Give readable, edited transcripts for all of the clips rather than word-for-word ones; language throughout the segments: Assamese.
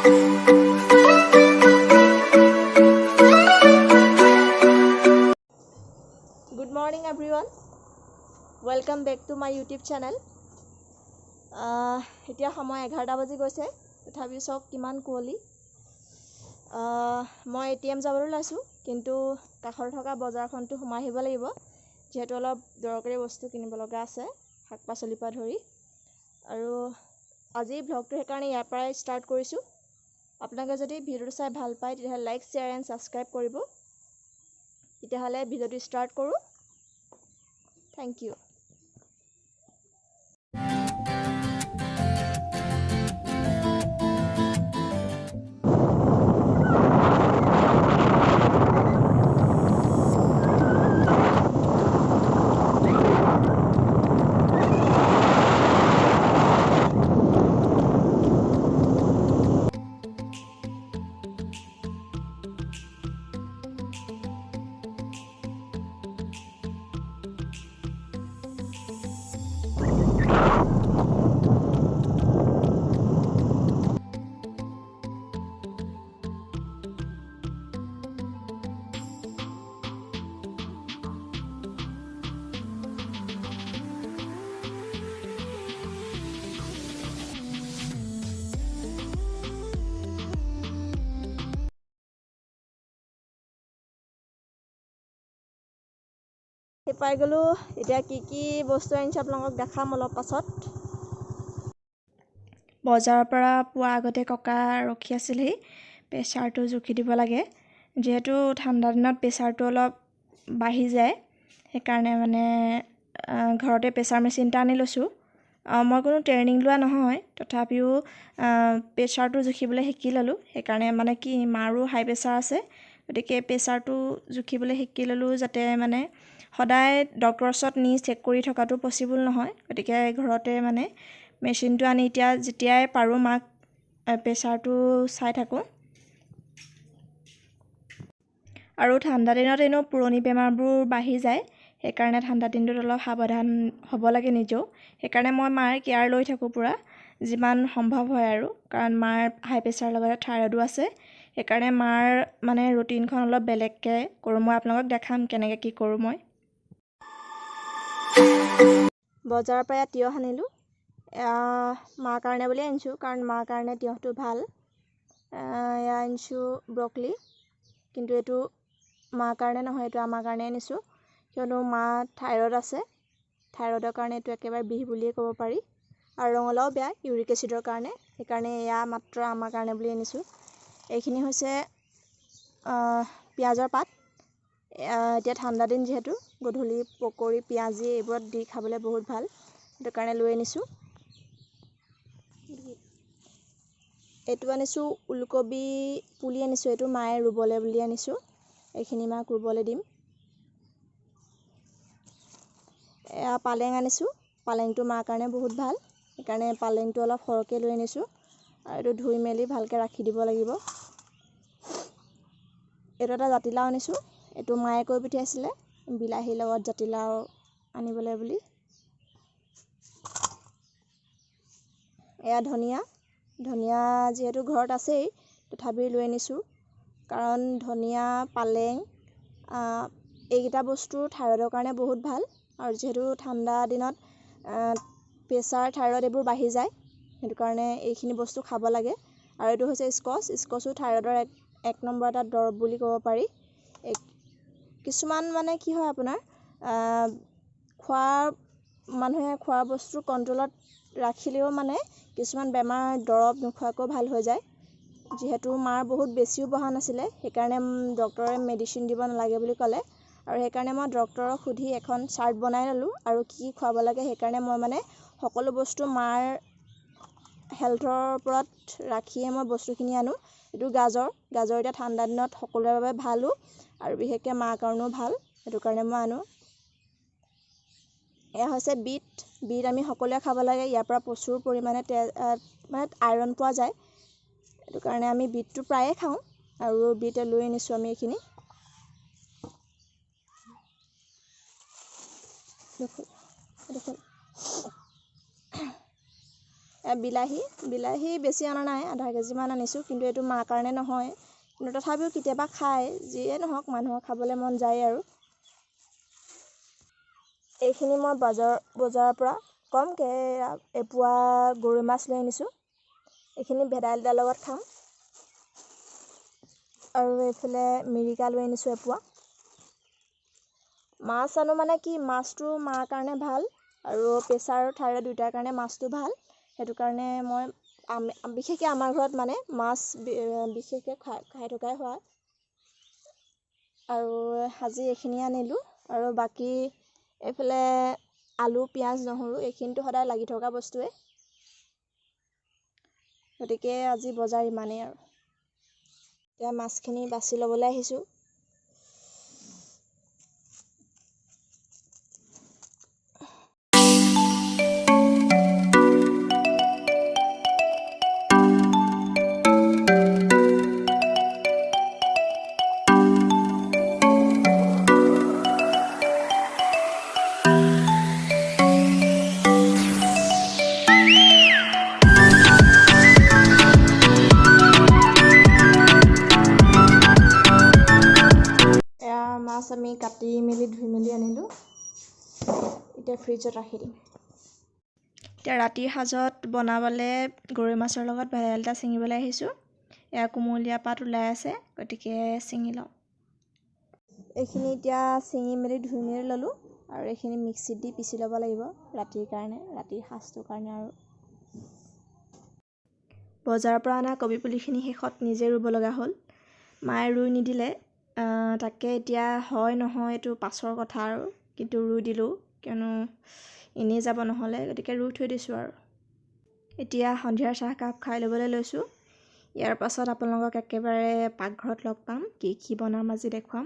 Good morning everyone. Welcome back to my YouTube channel. এতিয়া সময় 11টা বাজি গৈছে, তথাপি সব কিমান কুঁৱলী। মই ATM যাবলৈ লৈছোঁ, কিন্তু কাষৰ থকা বজাৰখনটো সোমাই আহিব লাগিব, যেহেতু অলপ দৰকাৰী বস্তু কিনিব লগা আছে, শাক পাচলিৰ পৰা ধৰি। আৰু আজি ব্লগটো সেইকাৰণে ইয়াৰ পৰাই ষ্টাৰ্ট কৰিছোঁ। আপোনালোকে যদি ভিডিঅ'টো চাই ভাল পায় তেতিয়াহ'লে লাইক, শ্বেয়াৰ এণ্ড ছাবস্ক্ৰাইব কৰিব। তেতিয়াহ'লে ভিডিঅ'টো ষ্টাৰ্ট কৰোঁ। Thank you. পাই গ'লোঁ। এতিয়া কি বস্তু আনিছে আপোনালোকক দেখাম অলপ পাছত। বজাৰৰ পৰা পোৱা আগতে ককা ৰখি আছিলহি, প্ৰেছাৰটো জুখি দিব লাগে। যিহেতু ঠাণ্ডা দিনত প্ৰেছাৰটো অলপ বাঢ়ি যায়, সেইকাৰণে মানে ঘৰতে প্ৰেছাৰ মেচিন এটা আনি লৈছোঁ। মই কোনো ট্ৰেইনিং লোৱা নহয়, তথাপিও প্ৰেছাৰটো জুখিবলৈ শিকি ল'লোঁ। সেইকাৰণে মানে কি মাৰো হাই প্ৰেছাৰ আছে, গতিকে প্ৰেছাৰটো জুখিবলৈ শিকি ল'লোঁ, যাতে মানে সদায় ডক্টৰৰ ওচৰত নি চেক কৰি থকাটো পচিবল নহয়। গতিকে ঘৰতে মানে মেচিনটো আনি এতিয়া যেতিয়াই পাৰোঁ মাক প্ৰেছাৰটো চাই থাকোঁ। আৰু ঠাণ্ডা দিনত এনেও পুৰণি বেমাৰবোৰ বাঢ়ি যায়, সেইকাৰণে ঠাণ্ডা দিনটোত অলপ সাৱধান হ'ব লাগে নিজেও। সেইকাৰণে মই মাৰ কেয়াৰ লৈ থাকোঁ পূৰা, যিমান সম্ভৱ হয় আৰু। কাৰণ মাৰ হাই প্ৰেছাৰৰ লগতে থাইৰয়ডো আছে, সেইকাৰণে মাৰ মানে ৰুটিনখন অলপ বেলেগকৈ কৰোঁ। মই আপোনালোকক দেখাম কেনেকৈ কি কৰোঁ মই। বজাৰৰ পৰা তিয়ঁহ আনিলোঁ। মাৰ কাৰণে বুলি আনিছোঁ, কাৰণ মাৰ কাৰণে তিয়ঁহটো ভাল। এয়া আনিছোঁ ব্ৰকলি, কিন্তু এইটো মাৰ কাৰণে নহয়, এইটো আমাৰ কাৰণে আনিছোঁ, কিয়নো মা থাইৰয়ড আছে। থাইৰয়ডৰ কাৰণে এইটো একেবাৰে বিষ বুলিয়ে ক'ব পাৰি। আৰু ৰঙালাও বেয়া, ইউৰিক এচিডৰ কাৰণে, সেইকাৰণে এয়া মাত্ৰ আমাৰ কাৰণে বুলি আনিছোঁ। এইখিনি হৈছে পিঁয়াজৰ পাত। এতিয়া ঠাণ্ডা দিন যিহেতু, গধূলি পকৰি, পিঁয়াজি এইবোৰত দি খাবলৈ বহুত ভাল, সেইটো কাৰণে লৈ আনিছোঁ। এইটো আনিছোঁ ওলকবি পুলি আনিছোঁ, এইটো মায়ে ৰুবলৈ বুলি আনিছোঁ। এইখিনি মাক ৰুবলৈ দিম। এয়া পালেং আনিছোঁ, পালেংটো মাৰ কাৰণে বহুত ভাল, সেইকাৰণে পালেংটো অলপ সৰহকৈ লৈ আনিছোঁ। আৰু এইটো ধুই মেলি ভালকৈ ৰাখি দিব লাগিব। এইটো এটা জাতিলাও আনিছোঁ, এইটো মায়ে কৈ পঠিয়াইছিলে বিলাহীৰ লগত জাতিলাও আনিবলৈ বুলি। এয়া ধনিয়া যিহেতু ঘৰত আছেই, তথাপি লৈ আনিছোঁ, কাৰণ ধনিয়া, পালেং এইকেইটা বস্তু থাইৰয়ডৰ কাৰণে বহুত ভাল। আৰু যিহেতু ঠাণ্ডা দিনত প্ৰেছাৰ, থাইৰয়ড এইবোৰ বাঢ়ি যায়, সেইটো কাৰণে এইখিনি বস্তু খাব লাগে। আৰু এইটো হৈছে স্কচো থাইৰয়ডৰ এক নম্বৰ এটা দৰৱ বুলি ক'ব পাৰি। কিছুমান মানে কি হয় আপোনাৰ মানুহে খোৱা বস্তু কণ্ট্ৰলত ৰাখিলেও মানে কিছুমান বেমাৰ দৰৱ নোখোৱাকৈ ভাল হৈ যায়। যিহেতু মাৰ বহুত বেছিও বহা নাছিলে, সেইকাৰণে ডক্টৰে মেডিচিন দিব নালাগে বুলি ক'লে। আৰু সেইকাৰণে মই ডক্টৰক সুধি এখন চাৰ্ট বনাই ল'লোঁ, আৰু কি খুৱাব লাগে। সেইকাৰণে মই মানে সকলো বস্তু মাৰ হেল্থৰ ওপৰত ৰাখিয়ে মই বস্তুখিনি আনো। এইটো গাজৰ এতিয়া ঠাণ্ডা দিনত সকলোৰে বাবে ভালো, আৰু বিশেষকৈ মাৰ কাৰণেও ভাল, সেইটো কাৰণে মই আনো। এয়া হৈছে বিট আমি সকলোৱে খাব লাগে। ইয়াৰ পৰা প্ৰচুৰ পৰিমাণে মানে আইৰণ পোৱা যায়, সেইটো কাৰণে আমি বিটটো প্ৰায়ে খাওঁ। আৰু বিট লৈ আনিছোঁ আমি এইখিনি। বিলাহী বেছি অনা নাই, আধা কেজিমান আনিছোঁ, কিন্তু এইটো মাৰ কাৰণে নহয়, কিন্তু তথাপিও কেতিয়াবা খায়, যিয়ে নহওক মানুহৰ খাবলৈ মন যায় আৰু। এইখিনি মই বজাৰৰ পৰা কমকৈ এপোৱা গৰৈ মাছ লৈ আনিছোঁ। এইখিনি ভেদাইলতাৰ লগত খাম। আৰু এইফালে মিৰিকা লৈ আনিছোঁ এপোৱা। মাছ আনো মানে কি, মাছটো মাৰ কাৰণে ভাল আৰু প্ৰেছাৰ আৰু থাইৰয়ড দুয়োটাৰ কাৰণে মাছটো ভাল। সেইটো কাৰণে মই বিশেষকৈ আমাৰ ঘৰত মানে মাছ বিশেষকৈ খাই থকাই হয়। আৰু আজি এইখিনি আনিলোঁ। আৰু বাকী এইফালে আলু, পিঁয়াজ, নহৰু এইখিনিতো সদায় লাগি থকা বস্তুৱেই। গতিকে আজি বজাৰ ইমানেই আৰু। এতিয়া মাছখিনি বাছি ল'বলৈ আহিছোঁ। মাছ আমি কাটি মেলি ধুই মেলি আনিলোঁ। এতিয়া ফ্ৰিজত ৰাখি দিম। এতিয়া ৰাতিৰ সাজত বনাবলৈ গৰৈ মাছৰ লগত ভেদাইলতা ছিঙিবলৈ আহিছোঁ। এয়া কুমলীয়া পাত ওলাই আছে, গতিকে ছিঙি লওঁ। এইখিনি এতিয়া ছিঙি মেলি ধুই মেলি ল'লোঁ, আৰু এইখিনি মিক্সিত দি পিচি ল'ব লাগিব ৰাতিৰ সাজটোৰ কাৰণে। আৰু বজাৰৰ পৰা অনা কবি পুলিখিনি শেষত নিজে ৰুব লগা হ'ল। মায়ে ৰুই নিদিলে, তাকে এতিয়া হয় নহয় এইটো পাছৰ কথা আৰু, কিন্তু ৰুই দিলোঁ, কিয়নো এনেই যাব নহ'লে, গতিকে ৰুই থৈ দিছোঁ আৰু। এতিয়া সন্ধিয়াৰ চাহকাপ খাই ল'বলৈ লৈছোঁ। ইয়াৰ পাছত আপোনালোকক একেবাৰে পাকঘৰত লগ পাম, কি বনাম আজি দেখুৱাম।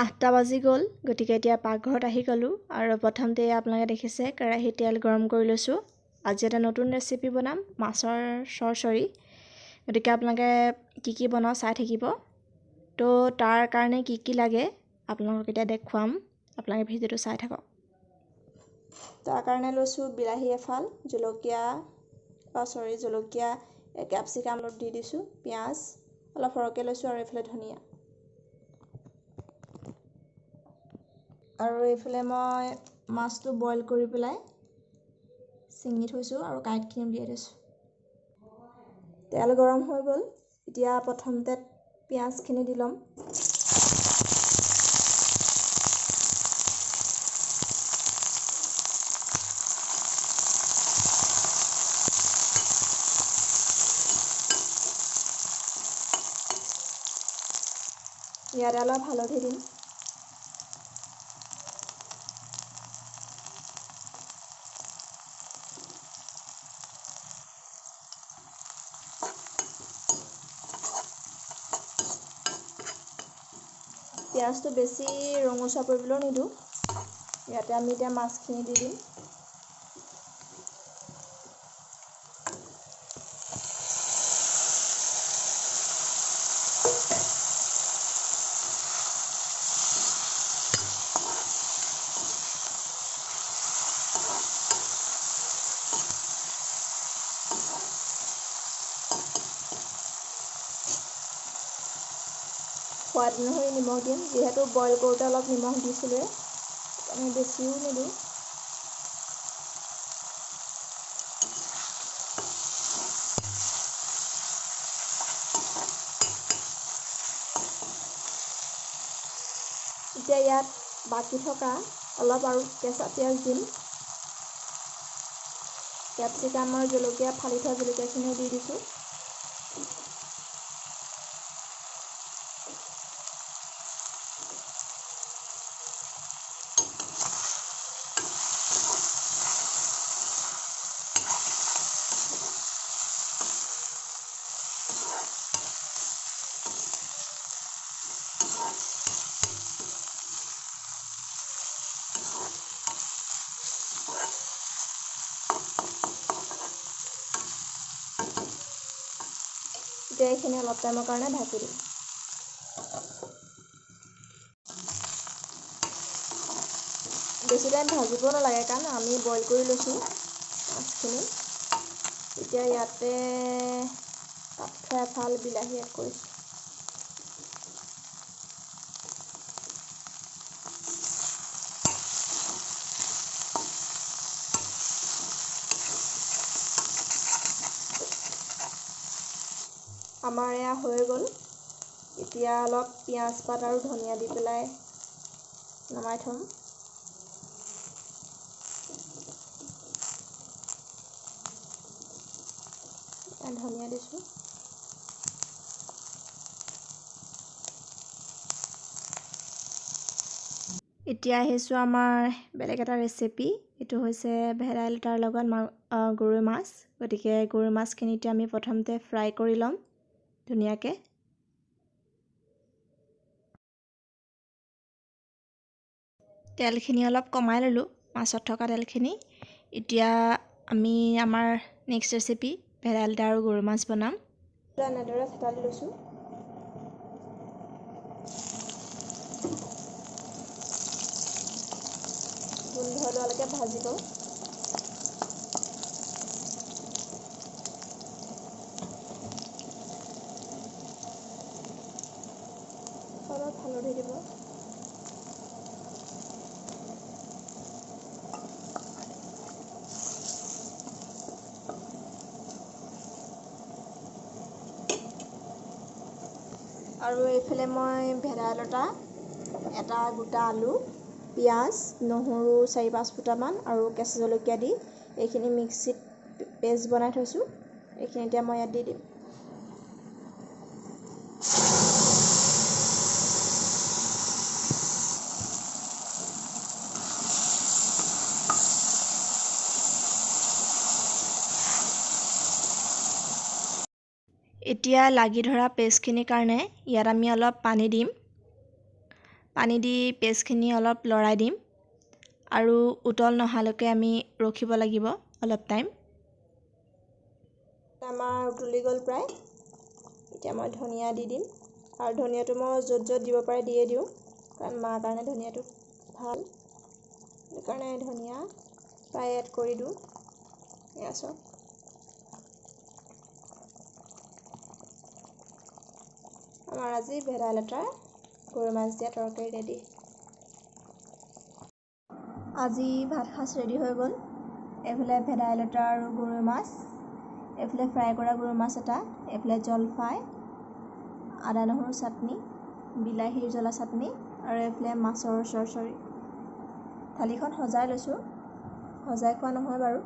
8টা বাজি গ'ল, গতিকে এতিয়া পাকঘৰত আহি গ'লোঁ। আৰু প্ৰথমতে আপোনালোকে দেখিছে কেৰাহীত তেল গৰম কৰি লৈছোঁ। আজি এটা নতুন ৰেচিপি বনাম, মাছৰ চৰচৰি। গতিকে আপোনালোকে কি বনাওঁ চাই থাকিব। তো তাৰ কাৰণে কি লাগে আপোনালোকক এতিয়া দেখুৱাম, আপোনালোকে ভিডিঅ'টো চাই থাকক। তাৰ কাৰণে লৈছোঁ বিলাহী এফাল, জলকীয়া কেপচিকাম অলপ দি দিছোঁ, পিঁয়াজ অলপ সৰহকৈ লৈছোঁ, আৰু এইফালে ধনিয়া। আৰু এইফালে মই মাছটো বইল কৰি পেলাই ছিঙি থৈছোঁ আৰু কাঁইটখিনি উলিয়াই থৈছোঁ। তেল গৰম হৈ গ'ল, এতিয়া প্ৰথমতে পিঁয়াজখিনি দি ল'ম। ইয়াতে অলপ হালধি দিম। পিঁয়াজটো বেছি ৰঙচুৱা পৰিবলৈও নিদিওঁ। ইয়াতে আমি এতিয়া মাছখিনি দি দিম। সোৱাদ অনুসৰি নিমখ দিম, যিহেতু বইল কৰোঁতে অলপ নিমখ দিছিলোঁ, আমি বেছিও নিদিওঁ। এতিয়া ইয়াত বাকী থকা অলপ আৰু কেঁচা পিঁয়াজ দিম। কেপচিকাম আৰু জলকীয়া ফালি থোৱা জলকীয়াখিনিও দি দিছোঁ। এতিয়া এইখিনি অলপ টাইমৰ কাৰণে ঢাকি দিম। বেছি টাইম ভাজিব নালাগে, কাৰণ আমি বইল কৰি লৈছোঁ। মাছখিনি। এতিয়া ইয়াতে কাট থোৱা এফাল বিলাহী এড কৰিছোঁ। আমাৰ এয়া হৈ গ'ল। এতিয়া অলপ পিঁয়াজ পাত আৰু ধনিয়া দি পেলাই নমাই থ'ম। ধনিয়া দিছোঁ। এতিয়া আহিছোঁ আমাৰ বেলেগ এটা ৰেচিপি। এইটো হৈছে ভেদাইলতাৰ লগত গৰৈ মাছ। গতিকে গৰৈ মাছখিনি এতিয়া আমি প্ৰথমতে ফ্ৰাই কৰি ল'ম ধুনীয়াকৈ। তেলখিনি অলপ কমাই ল'লোঁ, মাছত থকা তেলখিনি। এতিয়া আমি আমাৰ নেক্সট ৰেচিপি ভেদাইলতা আৰু গৰৈ মাছ বনাম। এনেদৰে থেতালি লৈছোঁ। গোন্ধ ওলোৱালৈকে ভাজিব। অলপ হালধি দিব। আৰু এইফালে মই ভেদাইলতা, এটা গোটা আলু, পিঁয়াজ, নহৰু 4-5 ফুটামান আৰু কেঁচা জলকীয়া দি এইখিনি মিক্সিত পেষ্ট বনাই থৈছোঁ। এইখিনি এতিয়া মই ইয়াত দি দিম। এতিয়া লাগি ধৰা পেষ্টখিনিৰ কাৰণে ইয়াত আমি অলপ পানী দিম। পানী দি পেষ্টখিনি অলপ লৰাই দিম আৰু উতল নহালৈকে আমি ৰখিব লাগিব অলপ টাইম। আমাৰ উতলি গ'ল প্ৰায়। এতিয়া মই ধনিয়া দি দিম আৰু ধনিয়াটো মই য'ত য'ত দিব পাৰে দিয়ে দিওঁ, কাৰণ মাৰ কাৰণে ধনিয়াটো ভাল। সেইকাৰণে ধনিয়া প্ৰায় এড কৰি দিওঁ। এয়া চাওক। আমাৰ আজি ভেদাইলতাৰ গৰৈ মাছ দিয়া তৰকাৰী ৰেডি। আজি ভাত সাজ ৰেডি হৈ গ'ল। এইফালে ভেদাইলতা আৰু গৰৈ মাছ, এইফালে ফ্ৰাই কৰা গৰৈ মাছ এটা, এইফালে জলফাই, আদা নহৰু চাটনি, বিলাহীৰ জ্বলা চাটনি আৰু এইফালে মাছৰ চৰচৰি। থালিখন সজাই লৈছোঁ, সজাই খোৱা নহয় বাৰু।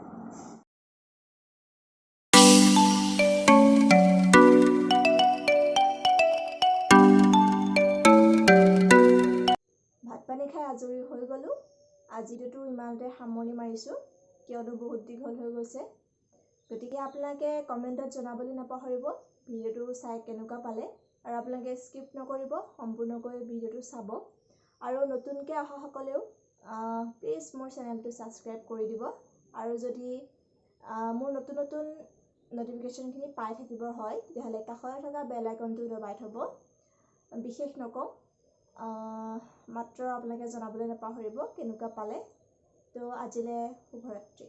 ভাত পানী খাই আজৰি হৈ গ'লোঁ। আজিতো ইমানতে সামৰণি মাৰিছোঁ, কিয়নো বহুত দীঘল হৈ গৈছে। গতিকে আপোনালোকে কমেণ্টত জনাবলৈ নাপাহৰিব ভিডিঅ'টো চাই কেনেকুৱা পালে, আৰু আপোনালোকে স্কিপ নকৰিব, সম্পূৰ্ণকৈ ভিডিঅ'টো চাব। আৰু নতুনকৈ অহাসকলেও প্লিজ মোৰ চেনেলটো ছাবস্ক্ৰাইব কৰি দিব। আৰু যদি মোৰ নতুন নতুন ন'টিফিকেশ্যনখিনি পাই থাকিবৰ হয়, তেতিয়াহ'লে কাষতে থকা বেল আইকনটো দবাই থ'ব। বিশেষ নকওঁ, মাত্ৰ আপোনালোকে জনাবলৈ নাপাহৰিব কেনেকুৱা পালে। তো আজিলৈ শুভৰাত্ৰি।